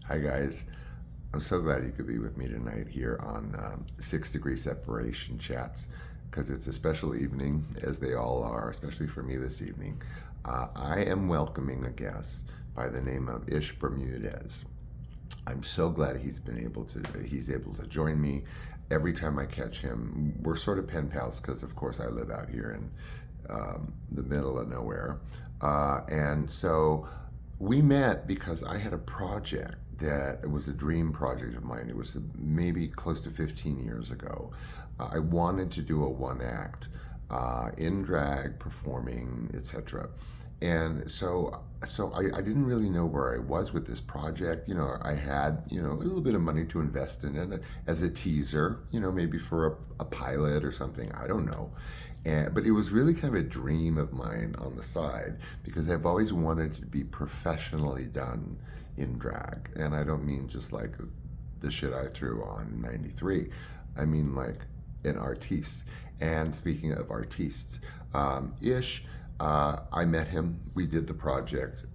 Hi guys, I'm so glad you could be with me tonight here on 6 Degree Separation Chats because it's a special evening, as they all are, especially for me this evening. I am welcoming a guest by the name of ISH Bermudez. I'm so glad he's able to join me. Every time I catch him, we're sort of pen pals because, of course, I live out here in the middle of nowhere. And so we met because I had a project that was a dream project of mine. It was maybe close to 15 years ago. I wanted to do a one act in drag, performing, etc. And so I didn't really know where I was with this project. I had, a little bit of money to invest in it as a teaser, maybe for a pilot or something. I don't know. But it was really kind of a dream of mine on the side because I've always wanted to be professionally done in drag. And I don't mean just like the shit I threw on 93. I mean like an artiste. And speaking of artistes, Ish, I met him. We did the project.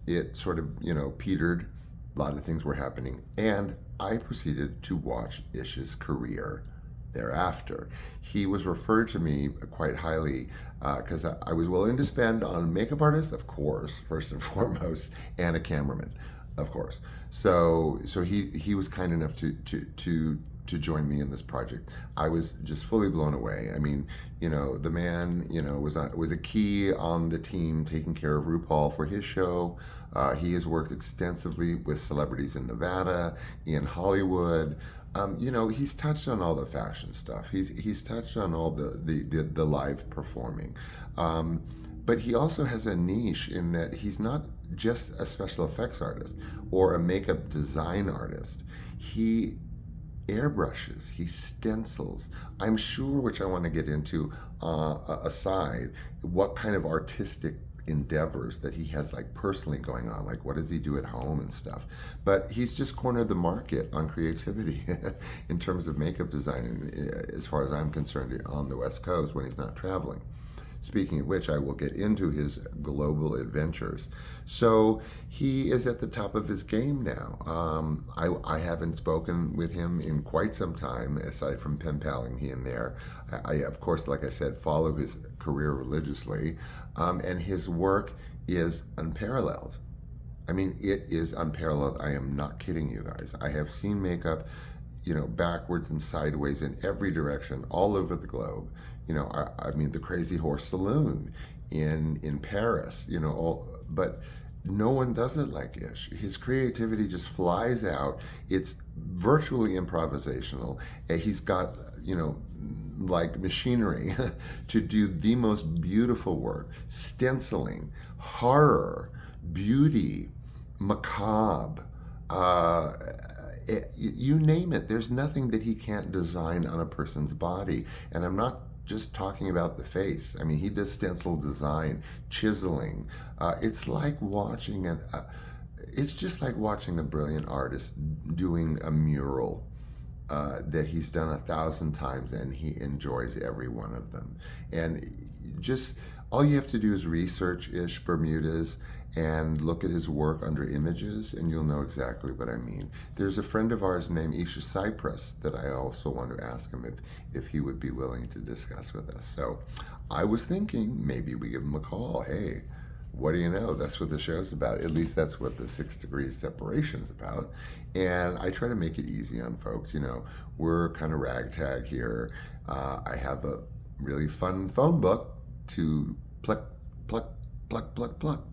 It sort of, petered. A lot of things were happening. And I proceeded to watch Ish's career thereafter. He was referred to me quite highly because I was willing to spend on a makeup artist, of course, first and foremost, and a cameraman, of course. So he was kind enough to join me in this project. I was just fully blown away. I mean, the man, was a key on the team taking care of RuPaul for his show. He has worked extensively with celebrities in Nevada, in Hollywood. He's touched on all the fashion stuff. He's touched on all the live performing. But he also has a niche in that he's not just a special effects artist or a makeup design artist. He airbrushes, he stencils. I'm sure, which I want to get into aside, what kind of artistic endeavors that he has like personally going on, like what does he do at home and stuff. But he's just cornered the market on creativity in terms of makeup design, as far as I'm concerned, on the West Coast when he's not traveling. Speaking of which, I will get into his global adventures. So he is at the top of his game now. I haven't spoken with him in quite some time, aside from pen paling here and there. I, of course, like I said, follow his career religiously, and his work is unparalleled. I mean, it is unparalleled. I am not kidding you guys. I have seen makeup, backwards and sideways in every direction, all over the globe. I mean, the Crazy Horse Saloon in Paris, but no one does it like Ish. His creativity just flies out. It's virtually improvisational. And he's got, like machinery to do the most beautiful work, stenciling, horror, beauty, macabre, you name it. There's nothing that he can't design on a person's body. And I'm not just talking about the face. I mean, he does stencil design, chiseling. It's like watching it's just like watching a brilliant artist doing a mural that he's done 1,000 times, and he enjoys every one of them. And just all you have to do is research Ish Bermudez and look at his work under images, and you'll know exactly what I mean. There's a friend of ours named Isha Cypress that I also want to ask him if he would be willing to discuss with us. So I was thinking maybe we give him a call. Hey, what do you know? That's what the show's about. At least that's what the 6 Degrees Separation's about. And I try to make it easy on folks. We're kind of ragtag here. I have a really fun phone book to pluck, pluck, pluck, pluck, pluck.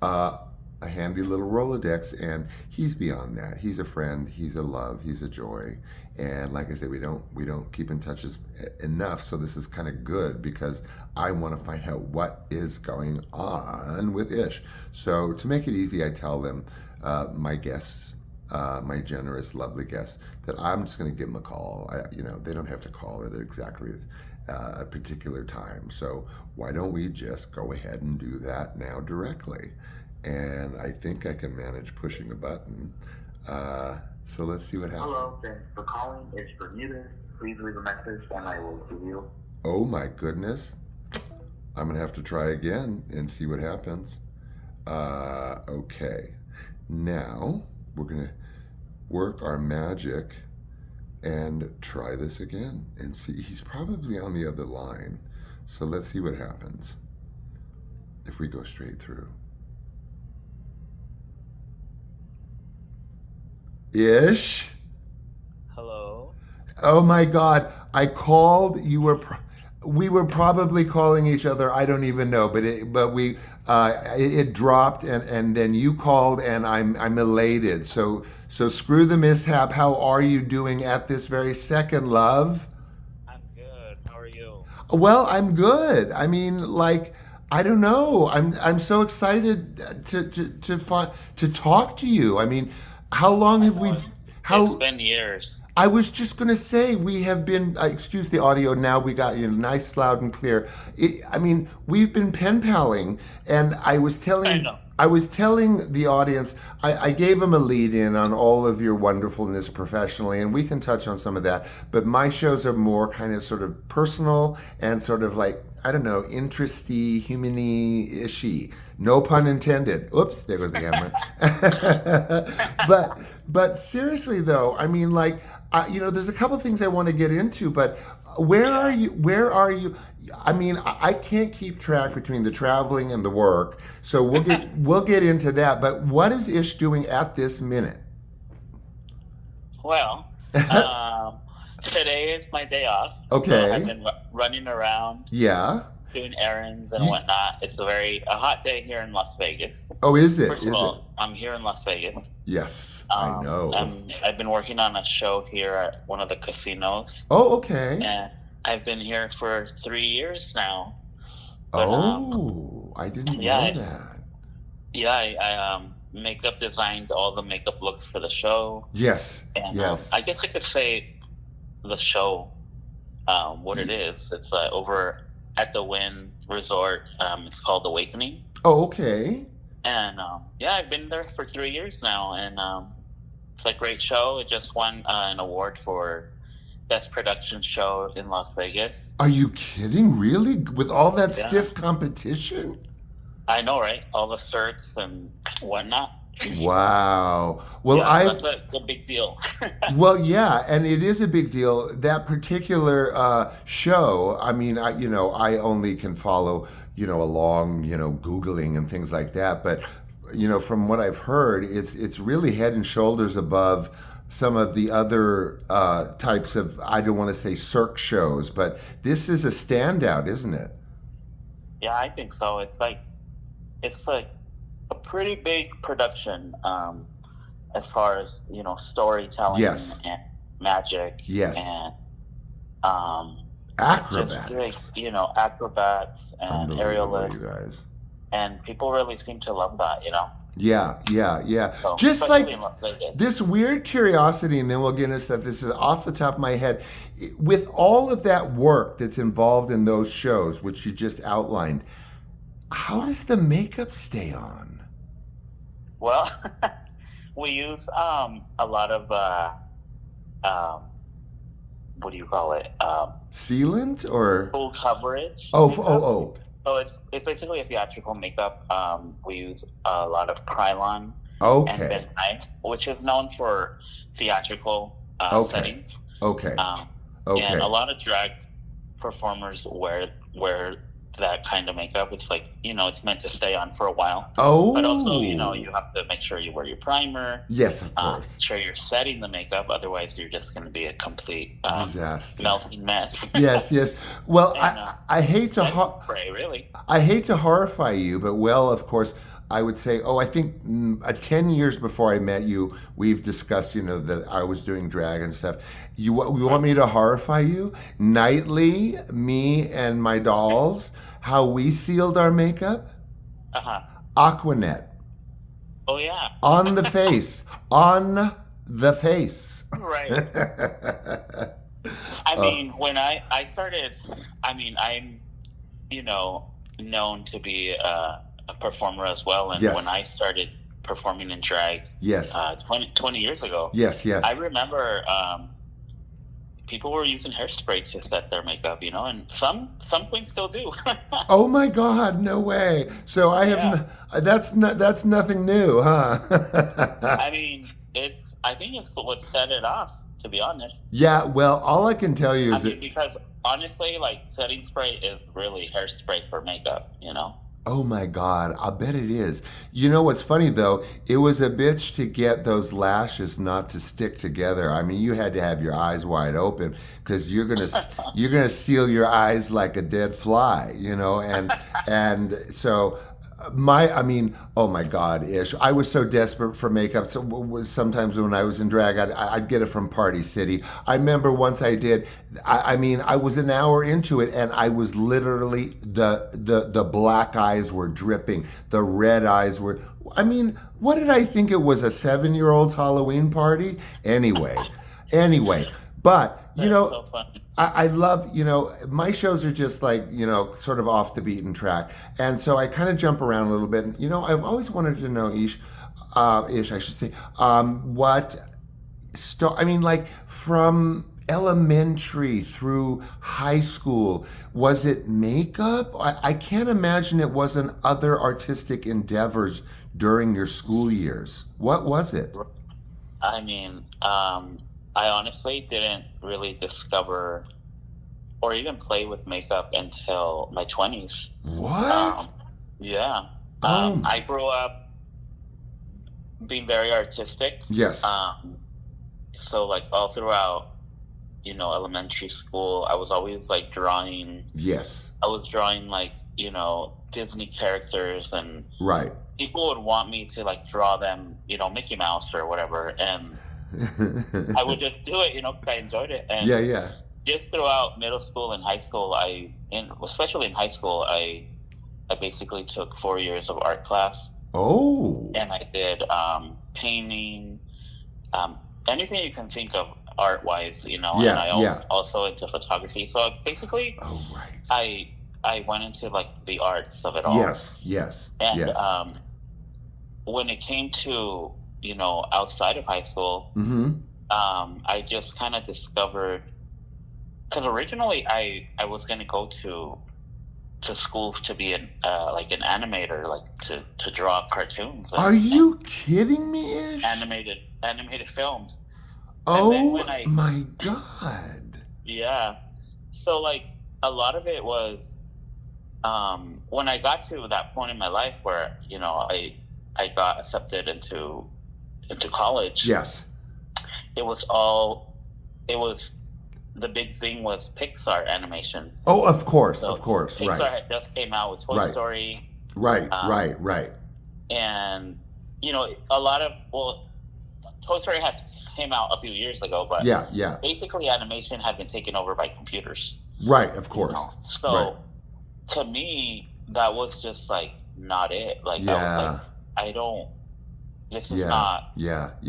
A handy little Rolodex, and he's beyond that. He's a friend, he's a love, he's a joy. And like I said, we don't keep in touch enough, so this is kind of good because I want to find out what is going on with Ish. So to make it easy, I tell them, my guests, my generous, lovely guests, that I'm just going to give them a call. They don't have to call at exactly a particular time. So why don't we just go ahead and do that now directly? And I think I can manage pushing a button. So let's see what happens. Hello, thanks for calling. It's Bermuda. Please leave a message and I will give you. Oh my goodness. I'm gonna have to try again and see what happens. Okay. Now we're gonna work our magic and try this again and see. He's probably on the other line. So let's see what happens if we go straight through. Ish? Hello. Oh my God. I called. We were probably calling each other. I don't even know, but it dropped, and then you called, and I'm elated. So screw the mishap. How are you doing at this very second, love? I'm good. How are you? Well, I'm good. I mean, like, I don't know. I'm so excited to talk to you. I mean, how long have we? It's How? been years. I was just going to say we have been. Excuse the audio. Now we got you nice, loud, and clear. I mean, we've been pen paling, and I know. I was telling the audience. I gave them a lead in on all of your wonderfulness professionally, and we can touch on some of that. But my shows are more kind of sort of personal and sort of like, I don't know, interesty, humany-ishy. No pun intended. Oops, there goes the hammer. But seriously though, I mean, like, there's a couple things I want to get into, but where are you? Where are you? I mean, I can't keep track between the traveling and the work, so we'll get into that. But what is Ish doing at this minute? Well, today is my day off. Okay. So I've been running around Yeah. doing errands and whatnot. It's a hot day here in Las Vegas. Oh, is it? First of all, I'm here in Las Vegas. Yes, I know. I've been working on a show here at one of the casinos. Oh, okay. And I've been here for 3 years now. But, I didn't know that. Yeah, I makeup designed all the makeup looks for the show. Yes, And, yes. I guess I could say the show, what it is. It's over at the Wynn Resort. It's called Awakening. Oh, okay. And I've been there for 3 years now, and it's a great show. It just won an award for Best Production Show in Las Vegas. Are you kidding? Really? With all that Yeah. stiff competition? I know, right? All the certs and whatnot. Wow. Well, Yeah, that's a big deal. Well, yeah, and it is a big deal. That particular show, I mean, I only can follow, along, Googling and things like that. But, from what I've heard, it's really head and shoulders above some of the other types of, I don't want to say Cirque shows, but this is a standout, isn't it? Yeah, I think so. It's like a pretty big production, as far as storytelling. Yes. And magic. Yes. And Acrobatics. just like acrobats and Unbelievable, you aerialists, guys. and people really seem to love that. Yeah. So, Just especially like in Las Vegas. this weird curiosity, and then we'll get into stuff. This is off the top of my head. With all of that work that's involved in those shows, which you just outlined, how does the makeup stay on? Well, we use a lot of what do you call it? Sealant or? Full coverage. Oh. So it's basically a theatrical makeup. We use a lot of Krylon and Okay. bentonite, which is known for theatrical Okay. settings. Okay. And a Okay. lot of drag performers wear that kind of makeup. It's like, it's meant to stay on for a while. Oh. But also, you have to make sure you wear your primer. Yes, of course. Make sure you're setting the makeup. Otherwise, you're just going to be a complete Disaster. melting mess. Yes. Well, And, I hate to setting spray, really. I hate to horrify you, but of course, I would say, I think 10 years before I met you, we've discussed, that I was doing drag and stuff. You want me to horrify you? Nightly, me and my dolls, how we sealed our makeup? Aquanet. Oh, yeah. On the face. On the face. Right. I mean, when I started, I'm, known to be a performer as well. And Yes. when I started performing in drag Yes. 20 years ago, Yes. I remember people were using hairspray to set their makeup, and some queens still do. Oh my God, no way. So I have, that's nothing new, huh? I mean, I think it's what set it off, to be honest. Yeah, well, all I can tell you I is mean, that, because honestly, like setting spray is really hairspray for makeup, you know? oh my God, I bet it is. You know what's funny though? It was a bitch to get those lashes not to stick together. I mean, you had to have your eyes wide open because you're gonna seal your eyes like a dead fly, you know. And so I mean, oh my God, Ish, I was so desperate for makeup. So sometimes when I was in drag, I'd get it from Party City. I remember once I did. I mean, I was an hour into it, and I was literally the black eyes were dripping, the red eyes were. I mean, what did I think it was, a 7-year-old's Halloween party? Anyway, but you That's know. so funny. I love, my shows are just like, sort of off the beaten track. And so I kind of jump around a little bit. And, I've always wanted to know, Ish, I should say, I mean, like from elementary through high school, was it makeup? I can't imagine it wasn't other artistic endeavors during your school years. What was it? I mean, I honestly didn't really discover or even play with makeup until my 20s. What? Yeah. Oh. I grew up being very artistic. Yes. So like all throughout, elementary school, I was always like drawing. Yes. I was drawing like, Disney characters, and right. people would want me to like draw them, Mickey Mouse or whatever. And I would just do it, because I enjoyed it. And yeah. Just throughout middle school and high school, especially in high school, I basically took 4 years of art class. Oh. And I did painting, anything you can think of art-wise, Yeah, and I also into photography. So basically, oh, right. I went into like the arts of it all. Yes. And when it came to outside of high school, mm-hmm. I just kind of discovered, because originally I was going to go to school to be like an animator, like to draw cartoons. Are you kidding me, Ish? Animated films. Oh my God. Yeah. So like a lot of it was when I got to that point in my life where I got accepted into college. Yes. The big thing was Pixar animation. Oh, of course. Pixar right. had just came out with Toy Story. Right. And a lot of Toy Story came out a few years ago, but yeah. basically animation had been taken over by computers. Right, of course. So to me, that was just like not it. Like I was like, this is not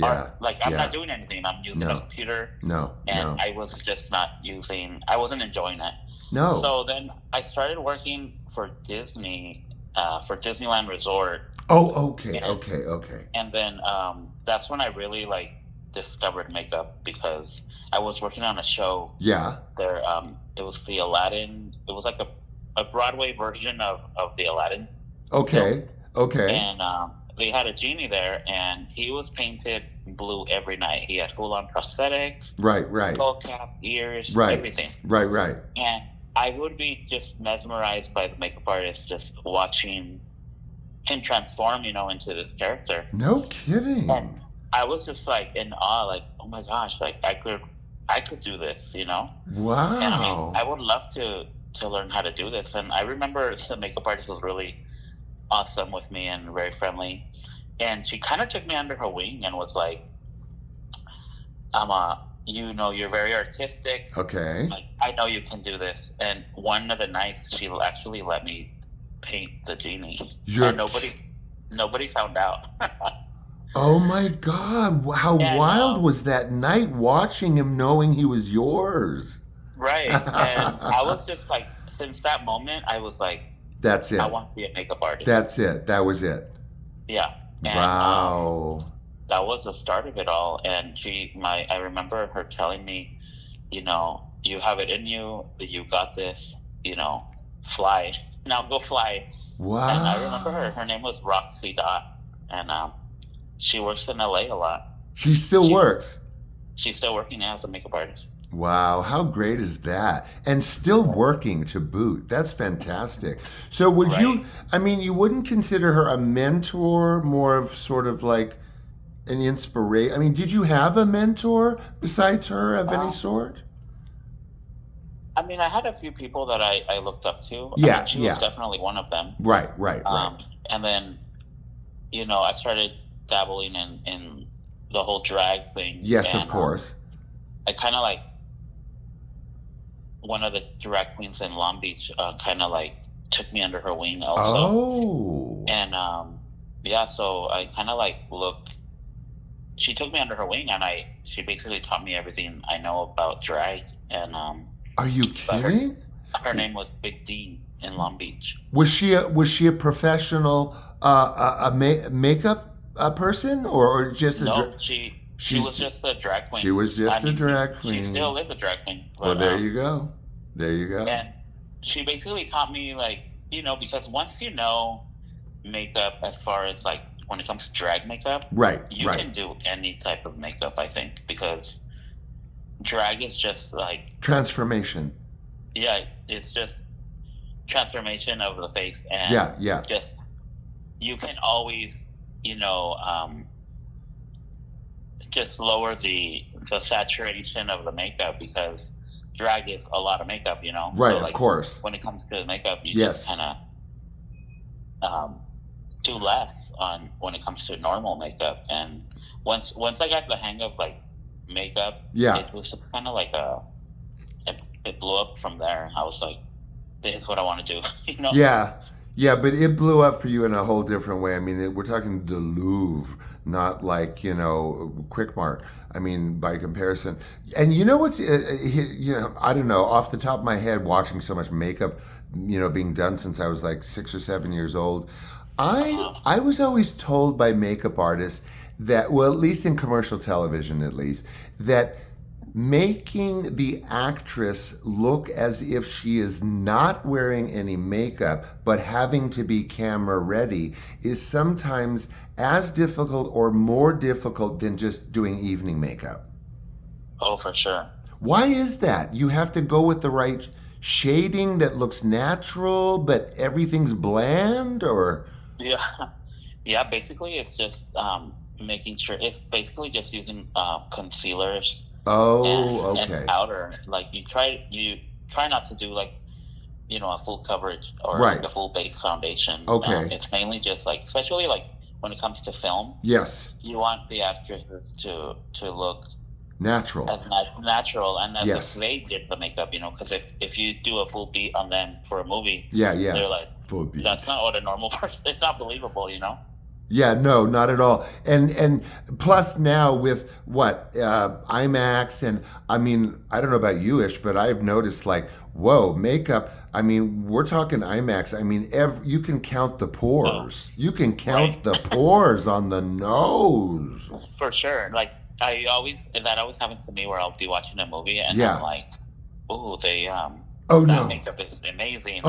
art. Like I'm not doing anything. I'm using a computer. And I was just I wasn't enjoying it. No. So then I started working for Disney, for Disneyland Resort. Oh, okay. And then that's when I really like discovered makeup, because I was working on a show. Yeah. There, it was the Aladdin. It was like a Broadway version of the Aladdin. Okay. And they had a genie there, and he was painted blue every night. He had full-on prosthetics. Right. Skull cap, ears, right. everything. Right. And I would be just mesmerized by the makeup artist, just watching him transform, into this character. No kidding. And I was just like in awe, like, oh my gosh, like I could do this, Wow. And I mean, I would love to learn how to do this. And I remember the makeup artist was really awesome with me and very friendly. And she kind of took me under her wing and was like, you're very artistic. Okay. Like, I know you can do this. And one of the nights, she actually let me paint the genie. And nobody found out. Oh my God. How wild was that night, watching him, knowing he was yours? Right. And I was just like, since that moment, I was like, that's it. I want to be a makeup artist. That's it. That was it. Yeah. And, wow. That was the start of it all. And I remember her telling me, you have it in you, you got this, fly. Now go fly. Wow. And I remember her name was Roxy Dot. And she works in LA a lot. She still works. She's still working as a makeup artist. Wow, how great is that? And still working to boot. That's fantastic. So would you, I mean, you wouldn't consider her a mentor, more of sort of like an inspiration? I mean, did you have a mentor besides her of any sort? I mean, I had a few people that I looked up to. Yeah, I mean, she was definitely one of them. Right. And then, you know, I started dabbling in the whole drag thing. Yes, and, of course. I kind of like one of the drag queens in Long Beach kind of like took me under her wing also. Oh. And yeah, so I kind of like she took me under her wing, and she basically taught me everything I know about drag. And are you kidding? Her name was Big D in Long Beach. Was she a professional makeup person or just a no? She was just a drag queen. She was just a drag queen. She still is a drag queen. But, well, there you go. There you go. And she basically taught me, like, you know, because once you know makeup, as far as like when it comes to drag makeup, you can do any type of makeup, I think, because drag is just like transformation. Yeah, it's just transformation of the face, and just you can always, you know, just lower the saturation of the makeup, because drag is a lot of makeup, you know. Right, so, like, of course. When it comes to makeup, you just kind of do less on when it comes to normal makeup. And once I got the hang of like makeup, it was just kind of like it blew up from there. I was like, this is what I want to do, you know. Yeah, but it blew up for you in a whole different way. I mean, we're talking the Louvre, not like, you know, Quick Mart. I mean, by comparison. And you know what's, you know, I don't know, off the top of my head, watching so much makeup, you know, being done since I was like 6 or 7 years old, I was always told by makeup artists that, well, at least in commercial television, at least, that making the actress look as if she is not wearing any makeup but having to be camera ready is sometimes as difficult or more difficult than just doing evening makeup. Oh, for sure. Why is that? You have to go with the right shading that looks natural but everything's bland, or? Yeah, basically it's just making sure, it's basically just using concealers and powder. Like you try not to do like, you know, a full coverage or like a full base foundation. It's mainly just like, especially like when it comes to film. Yes. You want the actresses to look natural, as natural, and as if they did the makeup, you know, because if you do a full beat on them for a movie, they're like, full beat. That's not what a normal person. It's not believable, you know. Yeah, no, not at all. And plus now with IMAX, and I mean, I don't know about you, Ish, but I've noticed like, whoa, makeup. I mean, we're talking IMAX. I mean, you can count the pores. You can count the pores on the nose. For sure. Like that always happens to me, where I'll be watching a movie and I'm like, oh, that makeup is amazing.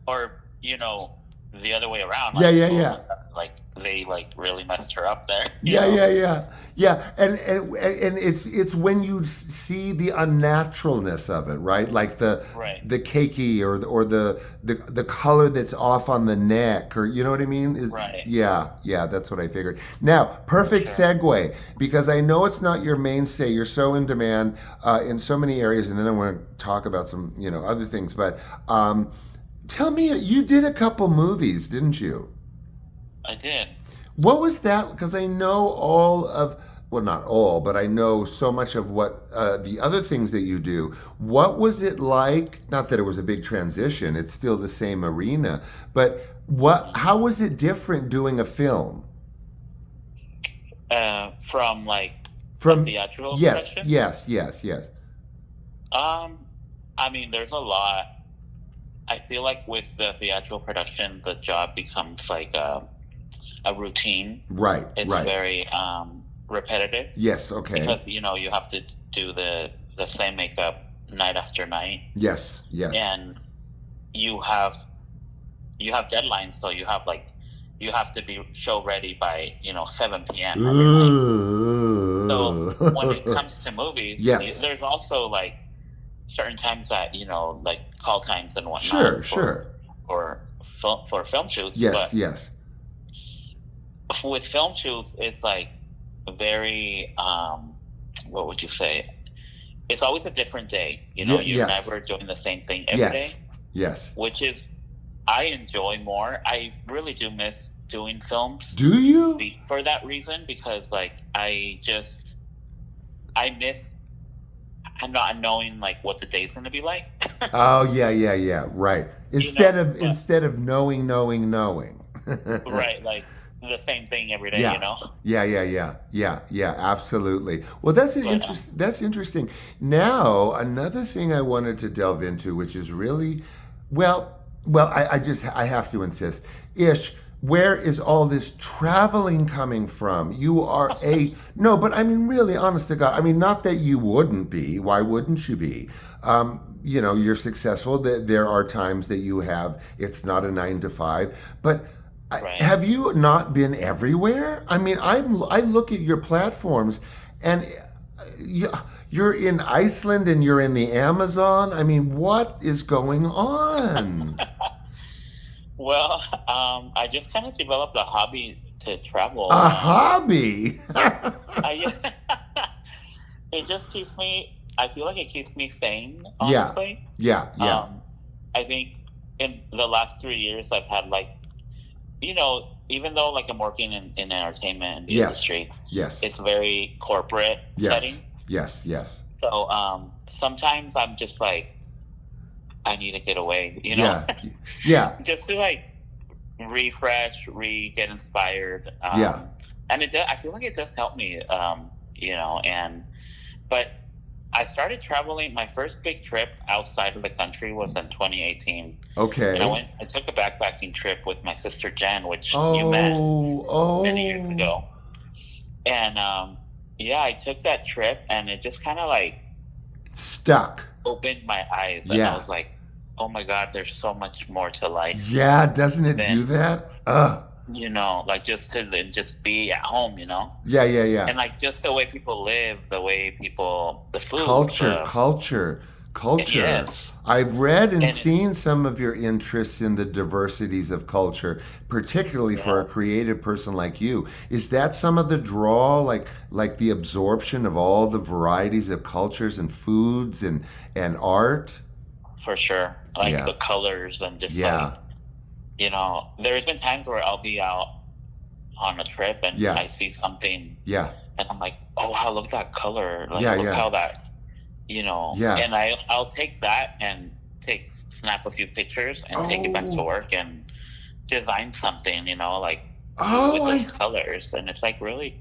Or you know, the other way around. Like, like they like really messed her up there. Yeah. And it's when you see the unnaturalness of it, right? Like the cakey or the color that's off on the neck, or you know what I mean? Yeah, that's what I figured. Now, perfect segue, because I know it's not your mainstay. You're so in demand in so many areas, and then I want to talk about some, you know, other things. But tell me, you did a couple movies, didn't you? I did. What was that? Because I know not all, but I know so much of what the other things that you do. What was it like? Not that it was a big transition, it's still the same arena, but how was it different doing a film? From theatrical production? Yes. I mean, there's a lot. I feel like with the theatrical production, the job becomes like a routine. Right. It's very repetitive. Yes. Okay. Because you know you have to do the same makeup night after night. Yes. And you have deadlines, so you have to be show ready by 7 p.m. Ooh. when it comes to movies, yes, there's also like certain times that like call times and whatnot. Sure. For film shoots. Yes, but yes. With film shoots, it's like very what would you say? It's always a different day. You're yes. never doing the same thing every day. Yes. Which is I enjoy more. I really do miss doing films. Do you? For that reason, because like I miss not knowing like what the day's gonna be like. Oh yeah. Right. Instead of knowing. Right, like the same thing every day, Yeah, absolutely. Well, that's that's interesting. Now, another thing I wanted to delve into, which is really, I have to insist. Ish, where is all this traveling coming from? You are no, but I mean, really, honest to God, I mean, not that you wouldn't be. Why wouldn't you be? You're successful. There are times that you have, it's not a 9 to 5, but right. Have you not been everywhere? I mean, I look at your platforms and you're in Iceland and you're in the Amazon. I mean, what is going on? Well, I just kind of developed a hobby to travel. A hobby? It just keeps me, I feel like it keeps me sane, honestly. Yeah. I think in the last 3 years, I've had like, even though like I'm working in entertainment and the industry, it's very corporate setting. Yes. So sometimes I'm just like, I need to get away, Yeah. Just to like refresh, get inspired. And I feel like it does help me, but I started traveling. My first big trip outside of the country was in 2018. Okay. And I took a backpacking trip with my sister Jen, which you met many years ago. And I took that trip, and it just kind of like stuck, opened my eyes, and I was like, "Oh my God, there's so much more to life." Yeah, doesn't it do that? Like just to just be at home, Yeah. And like just the way people live, the food. Culture. Yes. I've read and seen some of your interests in the diversities of culture, particularly for a creative person like you. Is that some of the draw, like the absorption of all the varieties of cultures and foods and art? For sure. Like the colors and just there's been times where I'll be out on a trip and I see something and I'm like, oh wow, look at that color. Like look how that and I'll take that and snap a few pictures and take it back to work and design something, with those colors, and it's like really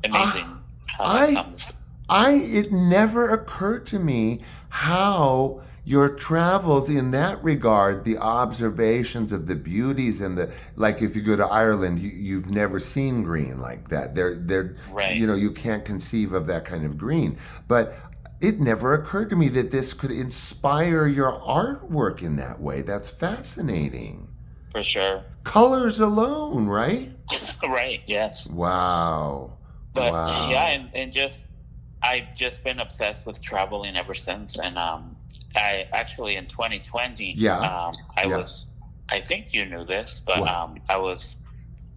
amazing how that comes. It never occurred to me how your travels in that regard, the observations of the beauties and like if you go to Ireland, you've never seen green like that. They're right. You can't conceive of that kind of green. But it never occurred to me that this could inspire your artwork in that way. That's fascinating. For sure. Colors alone, right? Right, yes. Wow. But and just I've just been obsessed with traveling ever since, and I actually in 2020 was, I think you knew this, but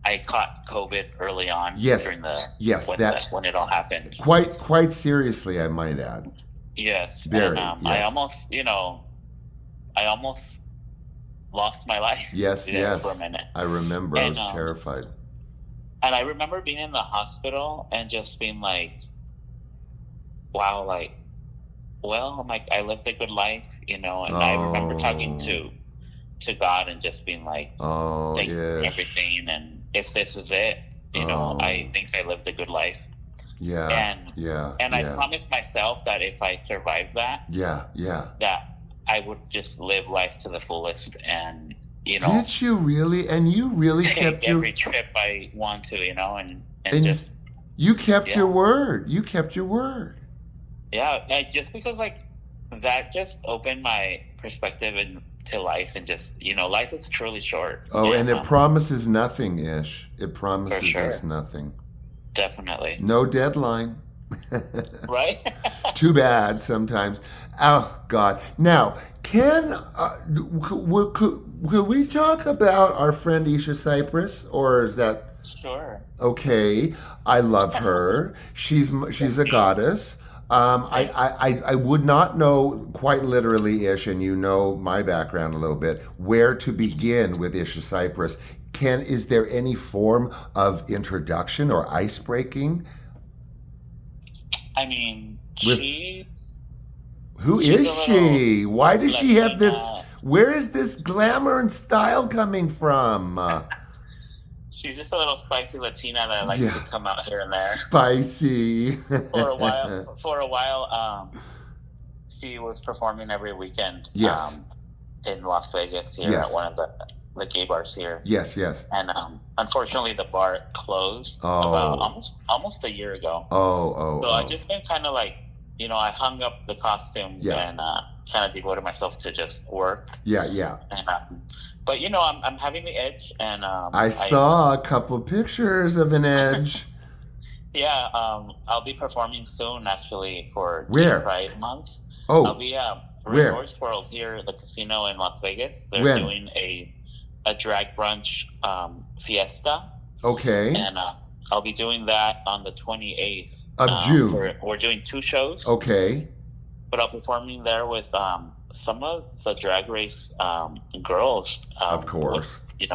I caught COVID early on during when it all happened. Quite seriously, I might add. Yes. Very. And I almost lost my life. Yes. For a minute. I remember. I was terrified. And I remember being in the hospital and just being like, wow, like, well, I'm like, I lived a good life, and I remember talking to God and just being like, thank you for everything, and if this is it, I think I lived a good life. Yeah. And I promised myself that if I survived that, that I would just live life to the fullest, and Did you really? And you really take every trip I want to, and just you kept your word. You kept your word. Yeah, just because like that just opened my perspective into life, and just life is truly short. And it promises nothing, Ish. It promises us nothing. Definitely. No deadline. Right? Too bad sometimes. Oh God! Now, could we talk about our friend Isha Cypress, or is that Sure. okay? I love her. She's a goddess. I would not know quite literally Ish, and you know my background a little bit, where to begin with Isha Cypress. Is there any form of introduction or ice breaking? I mean, With she's who she's is a she? little Why does she have this? Latina. Where is this glamour and style coming from? She's just a little spicy Latina that likes to come out here and there. Spicy. For a while, she was performing every weekend. Yes. In Las Vegas here Yes. at one of the gay bars here. Yes, yes. And unfortunately, the bar closed about almost a year ago. So I just been kind of like, I hung up the costumes and kind of devoted myself to just work. Yeah, yeah. And, but I'm having the edge, and I saw a couple pictures of an edge. Yeah, I'll be performing soon, actually, for Where? Pride Month. Oh, I'll be where? Resorts World here at the casino in Las Vegas. They're When? doing a drag brunch fiesta. Okay. And I'll be doing that on the 28th Of June. We're doing 2 shows. Okay. But I'll be performing there with some of the Drag Race girls. Of course. With,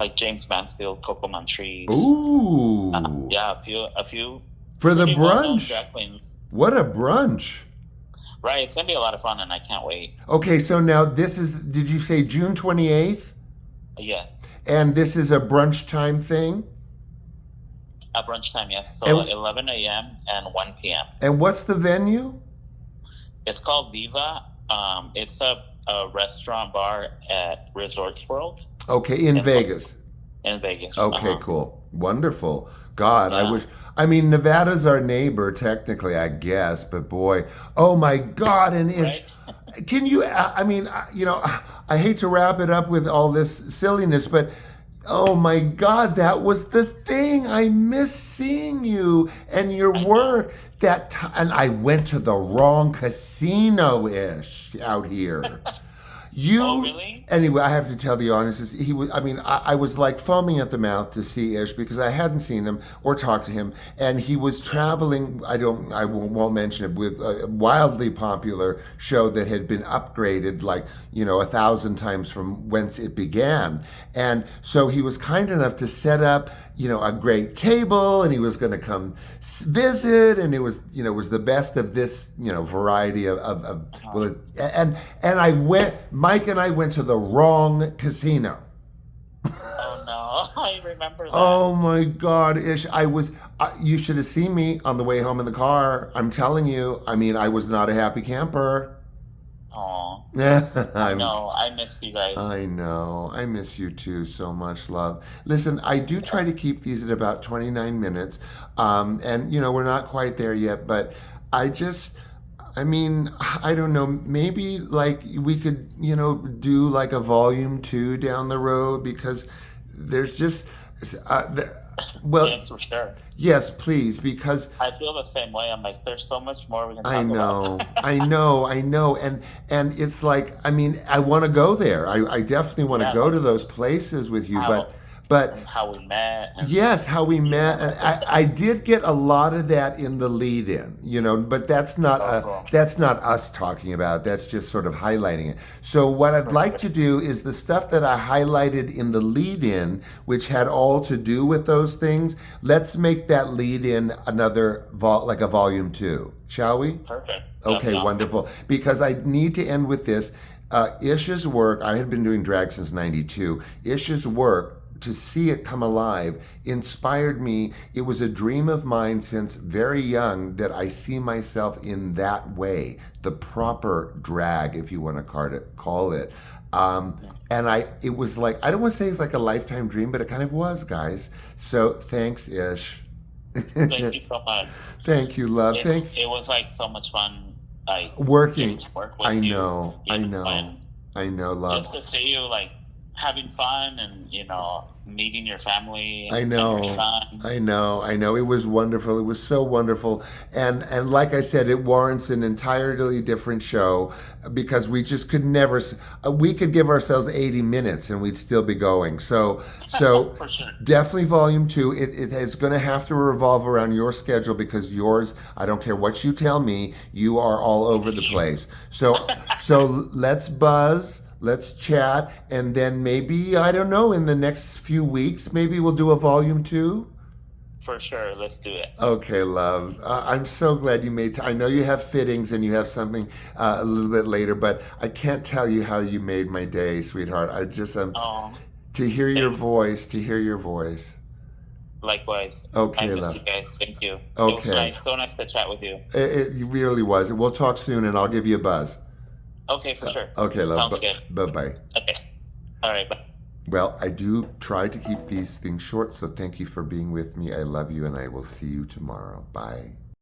like James Mansfield, Coco Montrese. Ooh. Yeah, a few. For the pretty well-known brunch. Drag queens. What a brunch. Right, it's gonna be a lot of fun, and I can't wait. Okay, so now this is, did you say June 28th? Yes. And this is a brunch time thing? At brunch time, yes. So 11 a.m. and 1 p.m. And what's the venue? It's called Viva. It's a restaurant bar at Resorts World. Okay, in Vegas. In Vegas. Okay, cool. Wonderful. God, Yeah. Nevada's our neighbor, technically, I guess, but boy, oh my God, and Ish, Right? can you, I hate to wrap it up with all this silliness, but oh my God, that was the thing. I miss seeing you and your work. And I went to the wrong casino-ish out here. Oh, really? Anyway, I have to tell the audience, he was. I mean, I was like foaming at the mouth to see Ish because I hadn't seen him or talked to him, and he was traveling. I won't mention it, with a wildly popular show that had been upgraded like 1,000 times from whence it began, and so he was kind enough to set up a great table, and he was going to come visit, and it was was the best of this variety of well, and I went. Mike and I went to the wrong casino. Oh no, I remember that. Oh my God, Ish! You should have seen me on the way home in the car. I'm telling you. I mean, I was not a happy camper. Oh. I know. I miss you guys. I know. I miss you too so much, love. Listen, I do try to keep these at about 29 minutes. And we're not quite there yet, but I don't know, maybe like we could, do like a volume 2 down the road, because there's just, well, yes, for sure. Yes, please, because I feel the same way. I'm like, there's so much more we can talk about. I know, and it's like, I want to go there. I definitely want to go to those places with you, but how we met. Yes, how we met, and I did get a lot of that in the lead-in, but that's not us talking about. That's just sort of highlighting it. So what I'd like to do is the stuff that I highlighted in the lead-in, which had all to do with those things. Let's make that lead-in another like a volume 2, shall we? Perfect. Okay, awesome. Wonderful. Because I need to end with this. Ish's work. I had been doing drag since '92. Ish's work, to see it come alive, inspired me. It was a dream of mine since very young that I see myself in that way, the proper drag, if you want to call it. And it was like, I don't want to say it's like a lifetime dream, but it kind of was, guys. So thanks, Ish. Thank you so much. Thank you, love. It was like so much fun, like working. To work with I you, know, love. Just to see you like having fun and meeting your family I and know, your son. I know. It was wonderful. It was so wonderful, and like I said, it warrants an entirely different show because we just could never. We could give ourselves 80 minutes and we'd still be going. So For sure. definitely volume 2. It is going to have to revolve around your schedule because yours. I don't care what you tell me. You are all over the place. So let's buzz. Let's chat, and then maybe, I don't know, in the next few weeks, maybe we'll do a volume 2. For sure, let's do it. Okay, love. I'm so glad you made time. I know you have fittings and you have something a little bit later, but I can't tell you how you made my day, sweetheart. To hear your voice, Likewise. Okay, I miss love. you guys. Thank you. Okay. It was nice. So nice to chat with you. It really was. We'll talk soon, and I'll give you a buzz. Okay, for sure. Okay, love. Sounds good. Bye-bye. Okay. All right, bye. Well, I do try to keep these things short, so thank you for being with me. I love you, and I will see you tomorrow. Bye.